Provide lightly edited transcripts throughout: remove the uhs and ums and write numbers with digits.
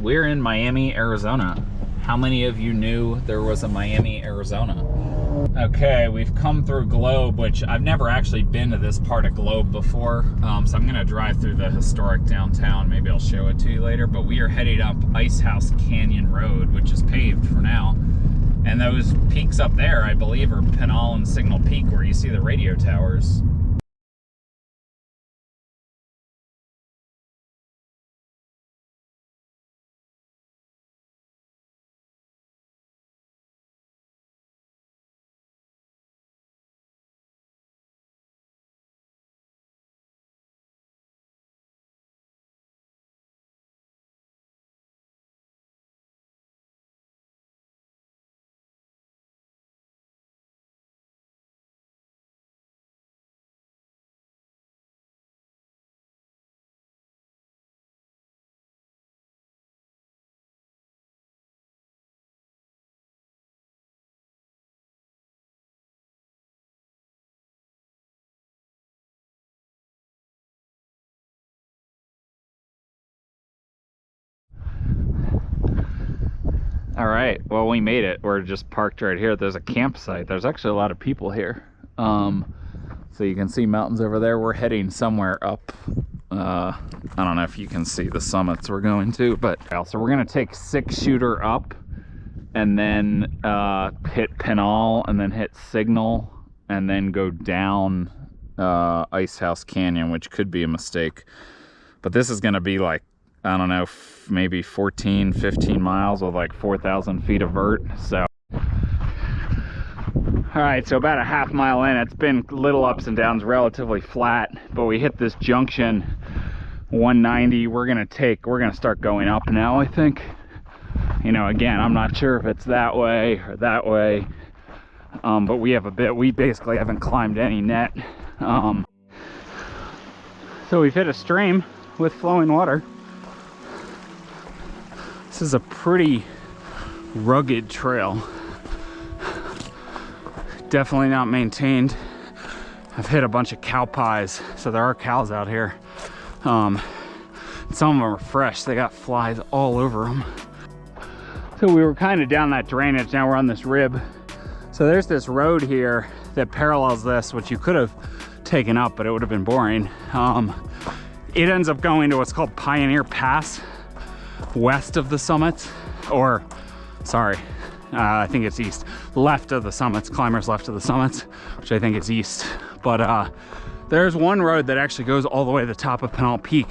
We're in Miami, Arizona. How many of you knew there was a Miami, Arizona? Okay, we've come through Globe, which I've never actually been to this part of Globe before. So I'm gonna drive through the historic downtown. Maybe I'll show it to you later, but we are heading up Ice House Canyon Road, which is paved for now. And those peaks up there, I believe, are Pinal and Signal Peak, where you see the radio towers. All right, well, we made it. We're just parked right here. There's a campsite. There's actually a lot of people here. So you can see mountains over there. We're heading somewhere up. I don't know if you can see the summits we're going to, but so we're gonna take 6-shooter up and then hit Pinal and then hit Signal and then go down Ice House Canyon, which could be a mistake. But this is gonna be like, I don't know, maybe 14, 15 miles with like 4,000 feet of vert. So, all right, so about a half mile in, it's been little ups and downs, relatively flat, but we hit this junction 190. We're gonna start going up now, I think. You know, again, I'm not sure if it's that way or that way, but we basically haven't climbed any net. So we've hit a stream with flowing water. This is a pretty rugged trail. Definitely not maintained. I've hit a bunch of cow pies, so there are cows out here. Some of them are fresh. They got flies all over them. So we were kind of down that drainage. Now we're on this rib. So there's this road here that parallels this, which you could have taken up, but it would have been boring. It ends up going to what's called Pioneer Pass, west of the summits, or sorry, I think it's east, left of the summits, climbers left of the summits, which I think is east. But there's one road that actually goes all the way to the top of Pinal Peak.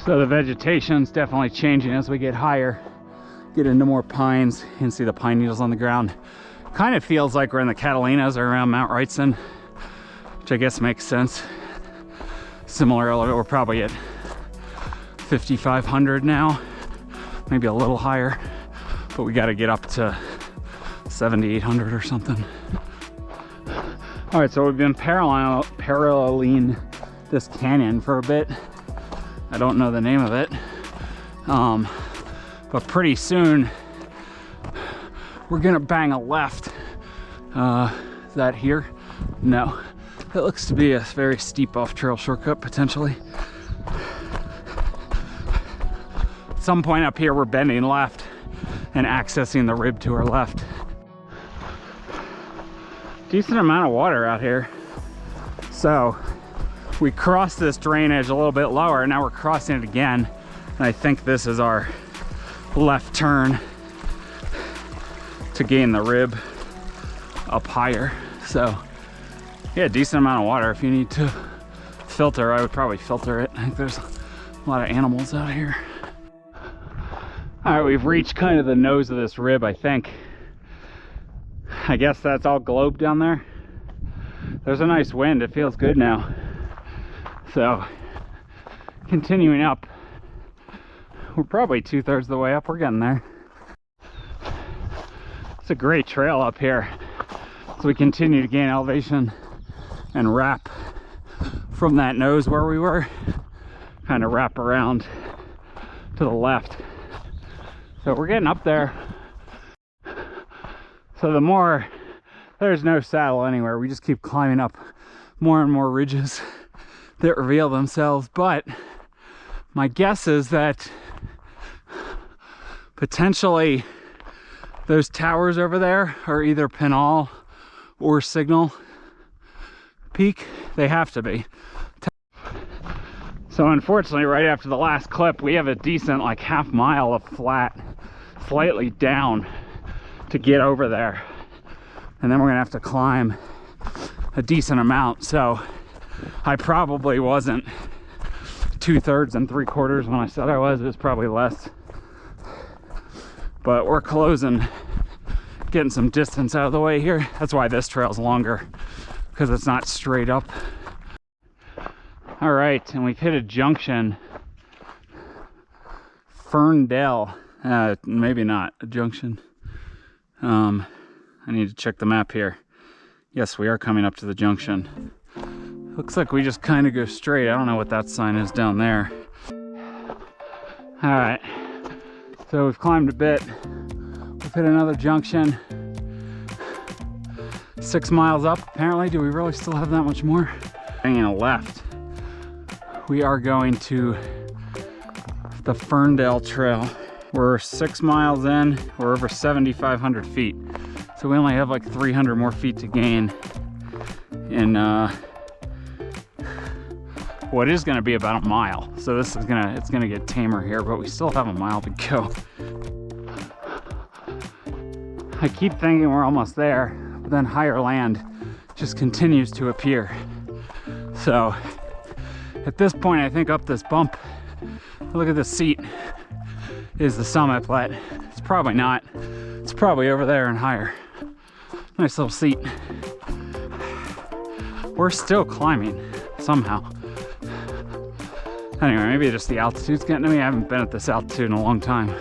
So the vegetation's definitely changing as we get higher, get into more pines. You can see the pine needles on the ground. Kind of feels like we're in the Catalinas or around Mount Wrightson, which I guess makes sense. Similar, we're probably at 5,500 now, maybe a little higher, but we got to get up to 7,800 or something. All right, so we've been paralleling this canyon for a bit. I don't know the name of it, but pretty soon we're gonna bang a left. Is that here? No, it looks to be a very steep off-trail shortcut potentially. At some point up here we're bending left and accessing the rib to our left. Decent amount of water out here. So we crossed this drainage a little bit lower, now we're crossing it again, and I think this is our left turn to gain the rib up higher. So yeah, decent amount of water. If you need to filter, I would probably filter it. I think there's a lot of animals out here. All right, we've reached kind of the nose of this rib, I think. I guess that's all Globe down there. There's a nice wind, it feels good now. So, continuing up. We're probably 2/3 of the way up, we're getting there. It's a great trail up here. So we continue to gain elevation and wrap from that nose where we were, kind of wrap around to the left. So we're getting up there. So the more, there's no saddle anywhere. We just keep climbing up more and more ridges that reveal themselves. But my guess is that Potentially those towers over there are either Pinal or Signal Peak. They have to be. So unfortunately, right after the last clip, we have a decent like half mile of flat, slightly down to get over there. And then we're gonna have to climb a decent amount. So I probably wasn't 2/3 and 3/4 when I said I was. It was probably less. But we're closing, getting some distance out of the way here. That's why this trail's longer, because it's not straight up. All right, and we've hit a junction. Ferndale, maybe not a junction. I need to check the map here. Yes, we are coming up to the junction. Looks like we just kind of go straight. I don't know what that sign is down there. All right, so we've climbed a bit. We've hit another junction. 6 miles up, apparently. Do we really still have that much more? Hanging a left. We are going to the Ferndale Trail. We're 6 miles in. We're over 7,500 feet. So we only have like 300 more feet to gain in what is gonna be about a mile. So this is it's gonna get tamer here, but we still have a mile to go. I keep thinking we're almost there, but then higher land just continues to appear. So at this point, I think up this bump, look at the seat, is the summit, but it's probably not. It's probably over there and higher. Nice little seat. We're still climbing somehow. Anyway, maybe just the altitude's getting to me. I haven't been at this altitude in a long time.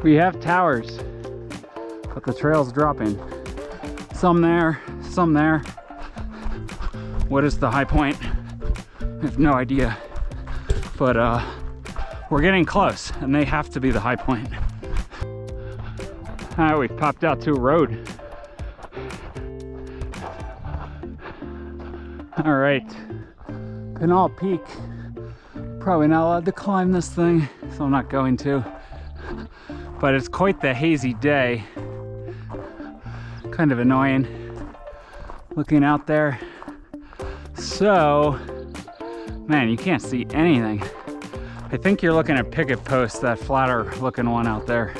We have towers, but the trail's dropping. Some there, some there. What is the high point? I have no idea. But we're getting close, and they have to be the high point. All right, we've popped out to a road. All right, Pinal Peak. Probably not allowed to climb this thing, so I'm not going to. But it's quite the hazy day. Kind of annoying looking out there. So, man, you can't see anything. I think you're looking at picket posts, that flatter looking one out there.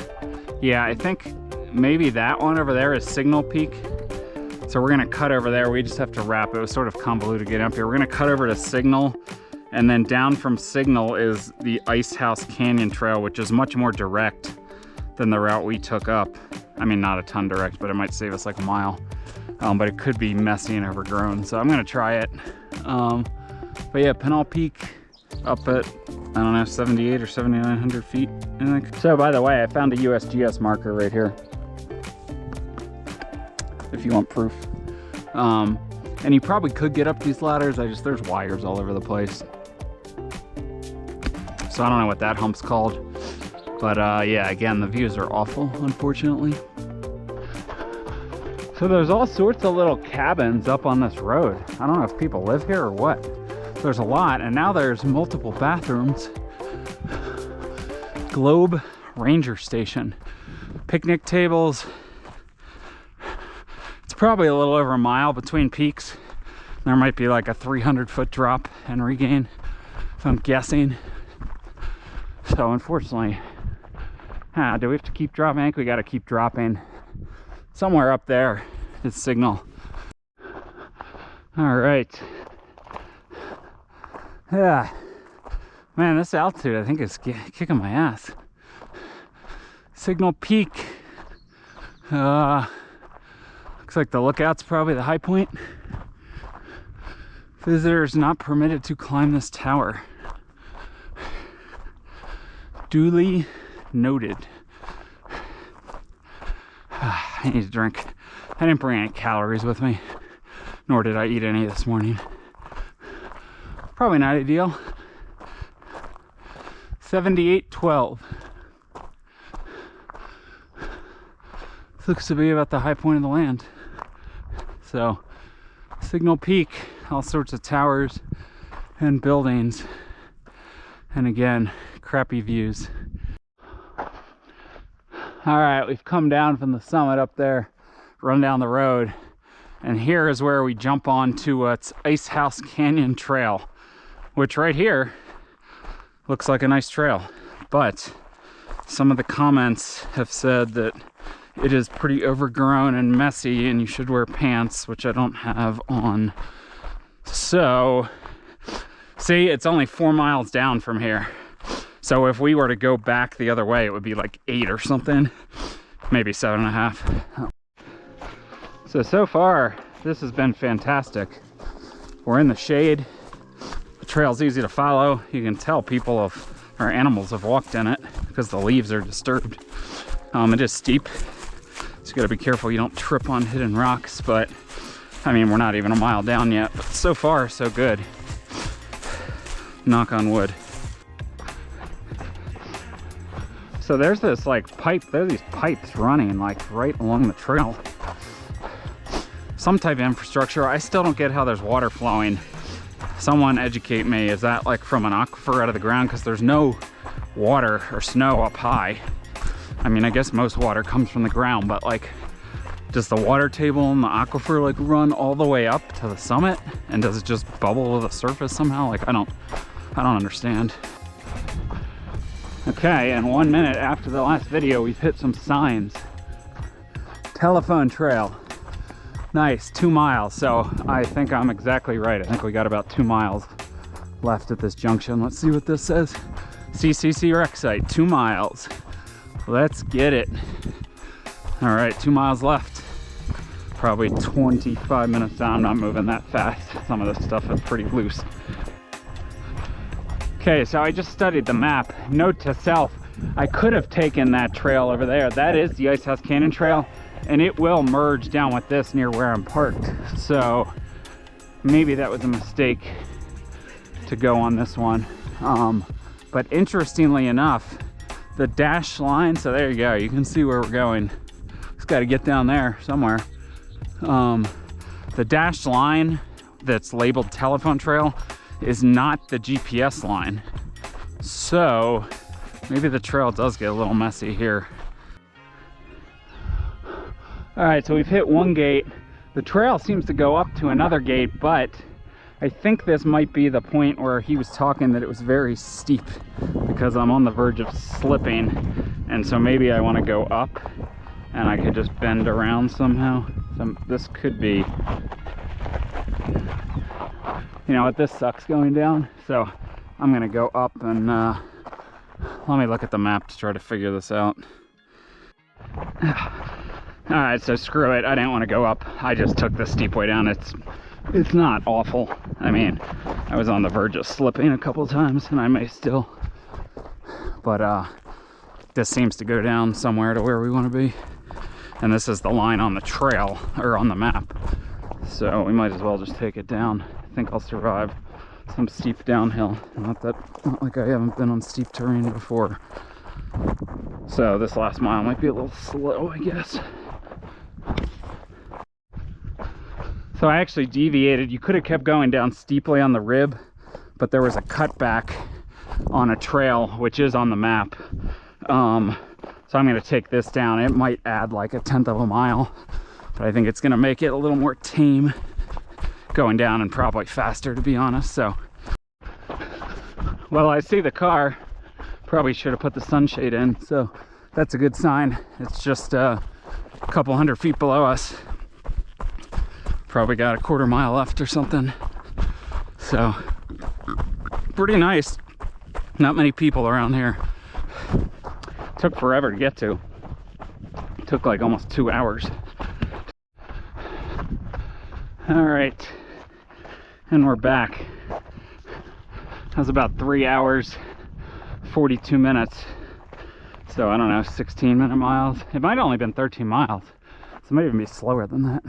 Yeah, I think maybe that one over there is Signal Peak. So we're gonna cut over there. We just have to wrap. It was sort of convoluted getting up here. We're gonna cut over to Signal, and then down from Signal is the Ice House Canyon Trail, which is much more direct than the route we took up. I mean, not a ton direct, but it might save us like a mile. But it could be messy and overgrown, so I'm gonna try it. But yeah, Pinal Peak up at, I don't know, 78 or 7,900 feet, I think. So by the way, I found a USGS marker right here, if you want proof. And you probably could get up these ladders. There's wires all over the place. So I don't know what that hump's called. But yeah, again, the views are awful, unfortunately. So there's all sorts of little cabins up on this road. I don't know if people live here or what. There's a lot, and now there's multiple bathrooms. Globe Ranger Station. Picnic tables. It's probably a little over a mile between peaks. There might be like a 300-foot drop and regain, if I'm guessing. So unfortunately, do we have to keep dropping? I think we gotta keep dropping. Somewhere up there is Signal. All right. Yeah. Man, this altitude I think is kicking my ass. Signal Peak. Looks like the lookout's probably the high point. Visitors not permitted to climb this tower. Duly noted. I need a drink. I didn't bring any calories with me, nor did I eat any this morning. Probably not ideal. 78.12. This looks to be about the high point of the land. So, Signal Peak, all sorts of towers and buildings. And again, crappy views. All right, we've come down from the summit up there, run down the road, and here is where we jump on to it's Ice House Canyon Trail, which right here looks like a nice trail, but some of the comments have said that it is pretty overgrown and messy and you should wear pants, which I don't have on. So, see, it's only 4 miles down from here. So if we were to go back the other way, it would be like 8 or something, maybe 7.5. So far, this has been fantastic. We're in the shade. The trail's easy to follow. You can tell or animals have walked in it because the leaves are disturbed. It is steep, so you gotta be careful you don't trip on hidden rocks, but I mean, we're not even a mile down yet, but so far, so good. Knock on wood. So there's this like pipe, there are these pipes running like right along the trail. Some type of infrastructure. I still don't get how there's water flowing. Someone educate me. Is that like from an aquifer out of the ground? Because there's no water or snow up high. I mean, I guess most water comes from the ground, but like, does the water table in the aquifer like run all the way up to the summit? And does it just bubble to the surface somehow? Like, I don't understand. Okay, and 1 minute after the last video, we've hit some signs. Telephone trail. Nice, 2 miles. So I think I'm exactly right. I think we got about 2 miles left at this junction. Let's see what this says. CCC rec site, 2 miles. Let's get it. All right, 2 miles left. Probably 25 minutes down. I'm not moving that fast. Some of this stuff is pretty loose. Okay, so I just studied the map. Note to self, I could have taken that trail over there. That is the Ice House Canyon Trail, and it will merge down with this near where I'm parked. So maybe that was a mistake to go on this one. But interestingly enough, the dashed line, so there you go, you can see where we're going. Just got to get down there somewhere. The dashed line that's labeled telephone trail is not the GPS line. So maybe the trail does get a little messy here. All right, so we've hit one gate. The trail seems to go up to another gate, but I think this might be the point where he was talking that it was very steep because I'm on the verge of slipping. And so maybe I want to go up and I could just bend around somehow. So this could be, you know what, this sucks going down. So I'm gonna go up and let me look at the map to try to figure this out. All right, so screw it. I didn't want to go up. I just took the steep way down. It's not awful. I mean, I was on the verge of slipping a couple times, and I may still. But this seems to go down somewhere to where we want to be. And this is the line on the trail, or on the map. So we might as well just take it down. I think I'll survive some steep downhill. Not like I haven't been on steep terrain before. So this last mile might be a little slow, I guess. So I actually deviated. You could have kept going down steeply on the rib, but there was a cutback on a trail, which is on the map. So I'm going to take this down. It might add like 1/10 of a mile, but I think it's going to make it a little more tame going down and probably faster, to be honest. So, well, I see the car. Probably should have put the sunshade in, so that's a good sign. It's just a couple 100 feet below us. Probably got a 1/4 mile left or something. So pretty nice. Not many people around here. Took forever to get to. Took like almost 2 hours. All right, and we're back. That was about 3 hours 42 minutes. So I don't know, 16-minute miles. It might have only been 13 miles. So it might even be slower than that.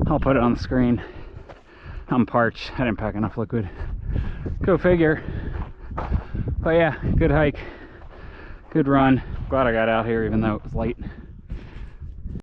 I'll put it on the screen. I'm parched. I didn't pack enough liquid. Go figure. But yeah, good hike. Good run. Glad I got out here even though it was late.